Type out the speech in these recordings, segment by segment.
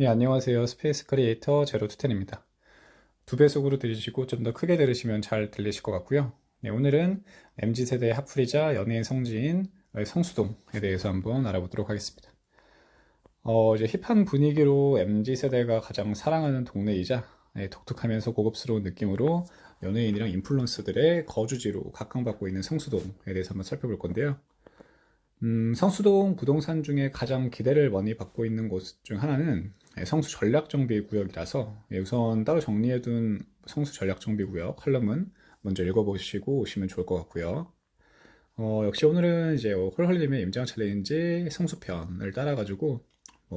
네, 안녕하세요. 스페이스 크리에이터 제로투텐입니다. 두 배속으로 들으시고 좀 더 크게 들으시면 잘 들리실 것 같고요. 네, 오늘은 MZ세대의 핫플이자 연예인 성지인 성수동에 대해서 한번 알아보도록 하겠습니다. 이제 힙한 분위기로 MZ세대가 가장 사랑하는 동네이자 독특하면서 고급스러운 느낌으로 연예인이랑 인플루언서들의 거주지로 각광받고 있는 성수동에 대해서 한번 살펴볼 건데요. 성수동 부동산 중에 가장 기대를 많이 받고 있는 곳 중 하나는 성수 전략정비구역이라서 우선 따로 정리해둔 성수 전략정비구역 컬럼은 먼저 읽어보시고 오시면 좋을 것 같고요. 역시 오늘은 이제 홀헐님의 임장 챌린지 성수편을 따라가지고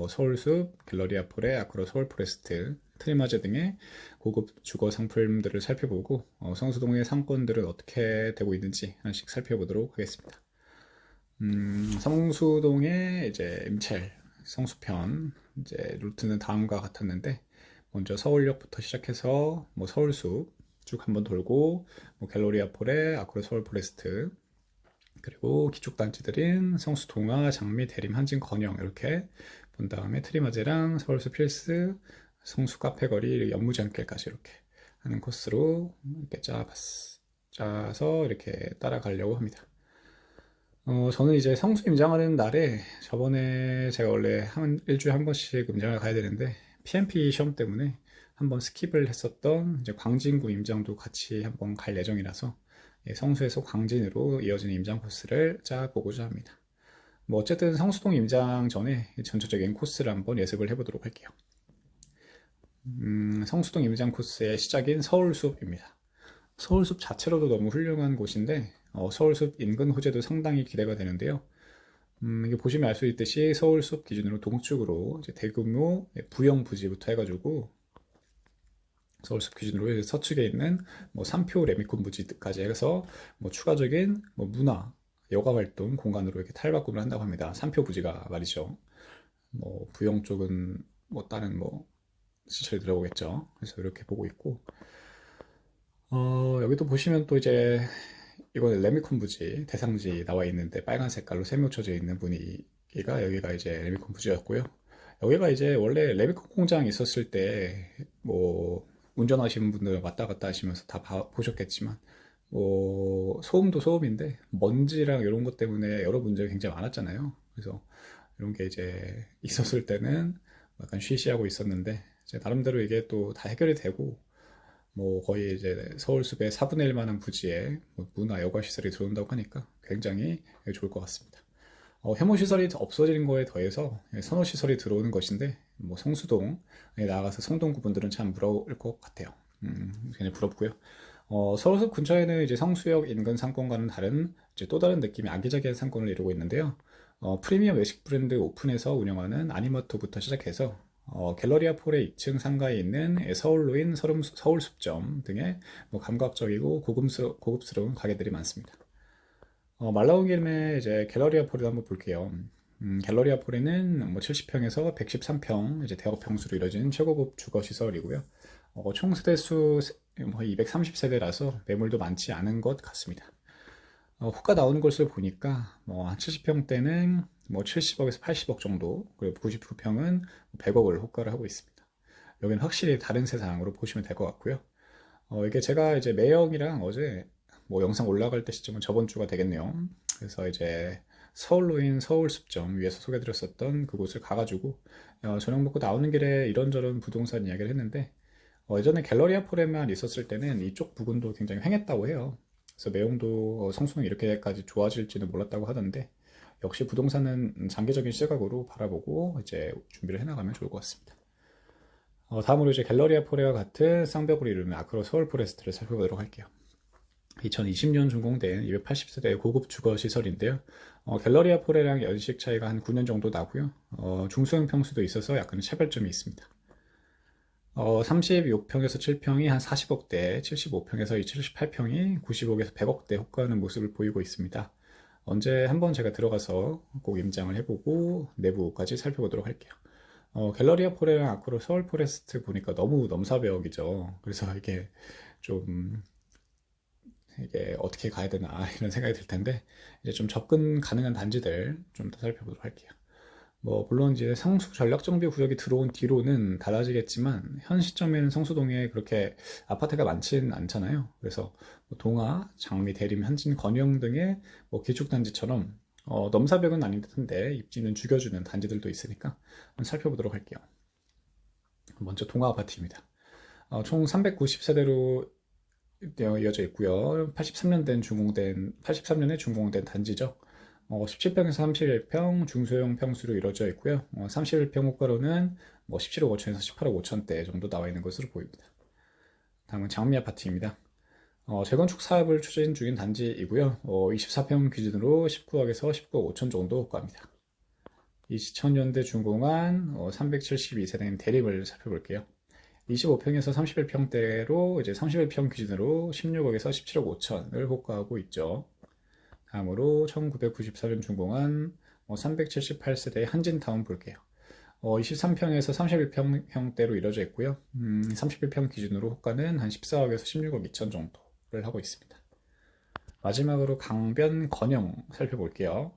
서울숲, 갤러리아 폴의 아크로 서울포레스트, 트리마제 등의 고급 주거 상품들을 살펴보고 성수동의 상권들은 어떻게 되고 있는지 하나씩 살펴보도록 하겠습니다. 성수동의 이제 임첼 성수편 이제 루트는 다음과 같았는데 먼저 서울역부터 시작해서 서울숲 쭉 한번 돌고 갤러리아 폴의 아크로 서울 포레스트 그리고 기축단지들인 성수동화, 장미, 대림, 한진, 건영 이렇게 본 다음에 트리마제랑 서울숲 힐스, 성수 카페거리, 연무장길까지 이렇게 하는 코스로 이렇게 짜서 이렇게 따라가려고 합니다. 저는 이제 성수 임장하는 날에 저번에 제가 원래 일주일에 한 번씩 임장을 가야 되는데 PMP 시험 때문에 한번 스킵을 했었던 이제 광진구 임장도 같이 한번 갈 예정이라서 성수에서 광진으로 이어지는 임장 코스를 짜보고자 합니다. 어쨌든 성수동 임장 전에 전체적인 코스를 한번 예습을 해보도록 할게요. 성수동 임장 코스의 시작인 서울숲입니다. 서울숲 자체로도 너무 훌륭한 곳인데 서울숲 인근 호재도 상당히 기대가 되는데요. 이게 보시면 알 수 있듯이 서울숲 기준으로 동쪽으로 이제 대규모 부영 부지부터 해가지고 서울숲 기준으로 서측에 있는 삼표 레미콘 부지까지 해서 추가적인 문화 여가 활동 공간으로 이렇게 탈바꿈을 한다고 합니다. 삼표 부지가 말이죠. 부영 쪽은 다른 시설이 들어오겠죠. 그래서 이렇게 보고 있고 여기도 보시면 또 이제 이거는 레미콘 부지 대상지 나와 있는데 빨간 색깔로 세모쳐져 있는 분위기가 여기가 이제 레미콘 부지였고요. 여기가 이제 원래 레미콘 공장 있었을 때 운전하시는 분들 왔다 갔다 하시면서 다 보셨겠지만 소음도 소음인데 먼지랑 이런 것 때문에 여러 문제가 굉장히 많았잖아요. 그래서 이런 게 이제 있었을 때는 약간 쉬쉬하고 있었는데 이제 나름대로 이게 또 다 해결이 되고 거의 이제 서울숲의 4분의 1 만한 부지에 문화 여가 시설이 들어온다고 하니까 굉장히 좋을 것 같습니다. 혐오 시설이 없어지는 거에 더해서 선호 시설이 들어오는 것인데 성수동에 나가서 성동구 분들은 참 부러울 것 같아요. 굉장히 부럽고요. 서울숲 근처에는 이제 성수역 인근 상권과는 다른 이제 또 다른 느낌의 아기자기한 상권을 이루고 있는데요. 프리미엄 외식 브랜드 오픈해서 운영하는 아니마토부터 시작해서 갤러리아 폴의 2층 상가에 있는 서울로인 서울숲점 등의 감각적이고 고급스러운 가게들이 많습니다. 말 나온 김에 이제 갤러리아 폴을 한번 볼게요. 갤러리아 폴에는 70평에서 113평 이제 대여 평수로 이루어진 최고급 주거 시설이고요. 총 세대수 230세대라서 매물도 많지 않은 것 같습니다. 호가 나오는 것을 보니까 한 70평대는 70억에서 80억 정도, 그리고 99평은 100억을 호가를 하고 있습니다. 여기는 확실히 다른 세상으로 보시면 될 것 같고요. 이게 제가 이제 매형이랑 어제 영상 올라갈 때 시점은 저번 주가 되겠네요. 그래서 이제 서울로인 서울숲점 위에서 소개드렸었던 그곳을 가가지고 저녁 먹고 나오는 길에 이런저런 부동산 이야기를 했는데 예전에 갤러리아 폴에만 있었을 때는 이쪽 부근도 굉장히 횡했다고 해요. 그래서 내용도 성수는 이렇게까지 좋아질지는 몰랐다고 하던데 역시 부동산은 장기적인 시각으로 바라보고 이제 준비를 해나가면 좋을 것 같습니다. 다음으로 이제 갤러리아 폴레와 같은 쌍벽으로 이루는 아크로 서울 포레스트를 살펴보도록 할게요. 2020년 준공된 280세대 고급 주거 시설인데요. 갤러리아 폴레랑 연식 차이가 한 9년 정도 나고요. 중소형 평수도 있어서 약간 차별점이 있습니다. 36평에서 7평이 한 40억대, 75평에서 78평이 90억에서 100억대 호가하는 모습을 보이고 있습니다. 언제 한번 제가 들어가서 꼭 임장을 해보고 내부까지 살펴보도록 할게요. 갤러리아 폴레랑 아크로 서울 포레스트 보니까 너무 넘사벽이죠. 그래서 이게 어떻게 가야 되나 이런 생각이 들 텐데 이제 좀 접근 가능한 단지들 좀 더 살펴보도록 할게요. 물론 이제 성수 전략정비 구역이 들어온 뒤로는 달라지겠지만, 현 시점에는 성수동에 그렇게 아파트가 많지는 않잖아요. 그래서 동아, 장미, 대림, 한진, 건영 등의 기축단지처럼, 넘사벽은 아닌 듯한데, 입지는 죽여주는 단지들도 있으니까 한번 살펴보도록 할게요. 먼저 동아 아파트입니다. 총 390세대로 이어져 있고요. 83년에 준공된 단지죠. 17평에서 31평 중소형 평수로 이루어져 있고요. 31평 호가로는 17억 5천에서 18억 5천대 정도 나와 있는 것으로 보입니다. 다음은 장미 아파트입니다. 재건축 사업을 추진 중인 단지이고요. 24평 기준으로 19억에서 19억 5천 정도 호가입니다. 2000년대 준공한 372세대인 대림을 살펴볼게요. 25평에서 31평대로 이제 31평 기준으로 16억에서 17억 5천을 호가하고 있죠. 다음으로 1994년 준공한 378세대의 한진타운 볼게요. 23평에서 31평대로 이루어져 있고요. 31평 기준으로 호가는 한 14억에서 16억 2천 정도를 하고 있습니다. 마지막으로 강변 건영 살펴볼게요.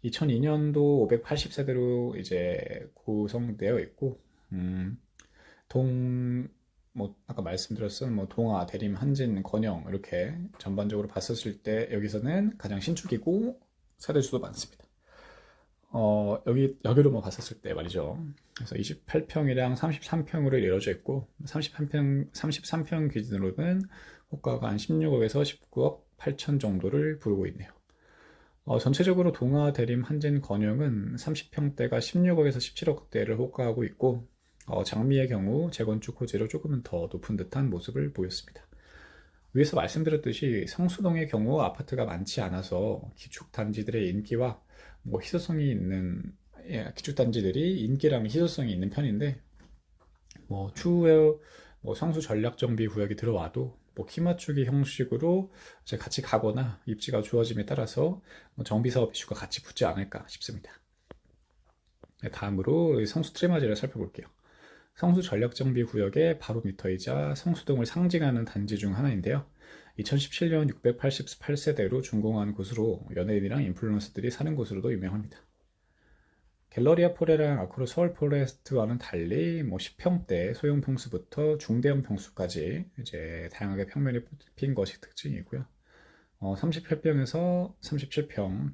2002년도 580세대로 이제 구성되어 있고, 아까 말씀드렸던 동아, 대림, 한진, 건영 이렇게 전반적으로 봤었을 때 여기서는 가장 신축이고 세대수도 많습니다. 여기로 봤었을 때 말이죠. 그래서 28평이랑 33평으로 이루어져 있고 33평 기준으로는 호가가 한 16억에서 19억 8천 정도를 부르고 있네요. 전체적으로 동아, 대림, 한진, 건영은 30평대가 16억에서 17억대를 호가하고 있고 장미의 경우 재건축 호재로 조금은 더 높은 듯한 모습을 보였습니다. 위에서 말씀드렸듯이 성수동의 경우 아파트가 많지 않아서 기축단지들의 인기와 희소성이 있는 기축단지들이 인기랑 희소성이 있는 편인데 추후에 성수 전략정비 구역이 들어와도 키 맞추기 형식으로 이제 같이 가거나 입지가 좋아짐에 따라서 정비사업 이슈가 같이 붙지 않을까 싶습니다. 다음으로 성수 트리마지를 살펴볼게요. 성수 전략정비 구역의 바로미터이자 성수동을 상징하는 단지 중 하나인데요. 2017년 688세대로 준공한 곳으로 연예인이랑 인플루언서들이 사는 곳으로도 유명합니다. 갤러리아 포레랑 아크로 서울 포레스트와는 달리 10평대 소형 평수부터 중대형 평수까지 이제 다양하게 평면이 핀 것이 특징이고요. 38평에서 37평,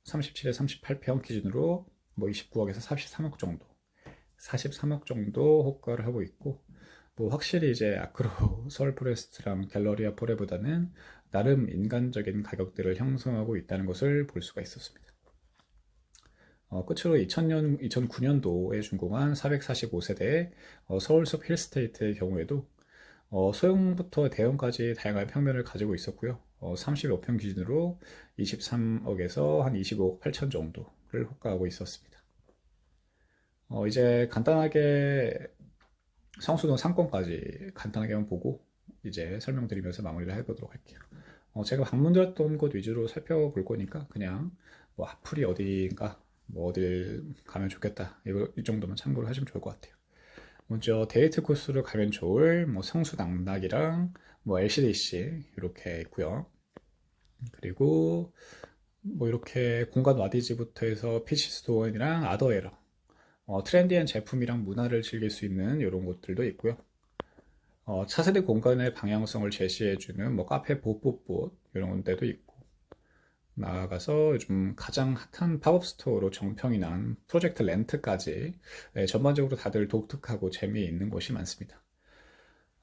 37에 38평 기준으로 29억에서 43억 정도, 43억 정도 호가를 하고 있고, 확실히 이제 아크로 서울 포레스트랑 갤러리아 포레보다는 나름 인간적인 가격대를 형성하고 있다는 것을 볼 수가 있었습니다. 끝으로 2009년도에 준공한 445세대의 서울숲 힐스테이트의 경우에도 소형부터 대형까지 다양한 평면을 가지고 있었고요. 35평 기준으로 23억에서 한 25억 8천 정도를 호가하고 있었습니다. 이제 간단하게 성수동 상권까지 간단하게 한번 보고 이제 설명드리면서 마무리를 해보도록 할게요. 제가 방문드렸던 곳 위주로 살펴볼 거니까 그냥 앞풀이 어디인가 어딜 가면 좋겠다 이 정도만 참고를 하시면 좋을 것 같아요. 먼저 데이트 코스로 가면 좋을 성수 낙낙이랑 LCDC 이렇게 있고요. 그리고 이렇게 공간 와디즈부터 해서 피치스토어이랑 아더에러 트렌디한 제품이랑 문화를 즐길 수 있는 이런 곳들도 있고요. 차세대 공간의 방향성을 제시해주는 카페 봇봇봇 이런 데도 있고, 나아가서 요즘 가장 핫한 팝업 스토어로 정평이 난 프로젝트 렌트까지 전반적으로 다들 독특하고 재미있는 곳이 많습니다.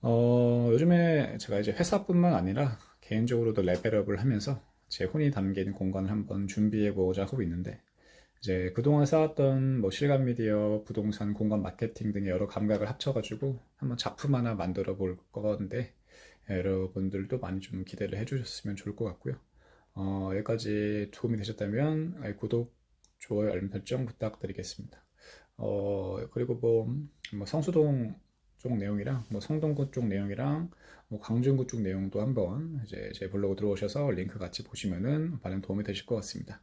요즘에 제가 이제 회사뿐만 아니라 개인적으로도 레벨업을 하면서 제 혼이 담긴 공간을 한번 준비해보자 하고 있는데, 이제 그동안 쌓았던 실감 미디어, 부동산, 공간 마케팅 등의 여러 감각을 합쳐가지고 한번 작품 하나 만들어 볼 건데, 여러분들도 많이 좀 기대를 해주셨으면 좋을 것 같고요. 여기까지 도움이 되셨다면 구독, 좋아요, 알림 설정 부탁드리겠습니다. 그리고 성수동 쪽 내용이랑 성동구 쪽 내용이랑 광진구 쪽 내용도 한번 이제 제 블로그 들어오셔서 링크 같이 보시면은 많은 도움이 되실 것 같습니다.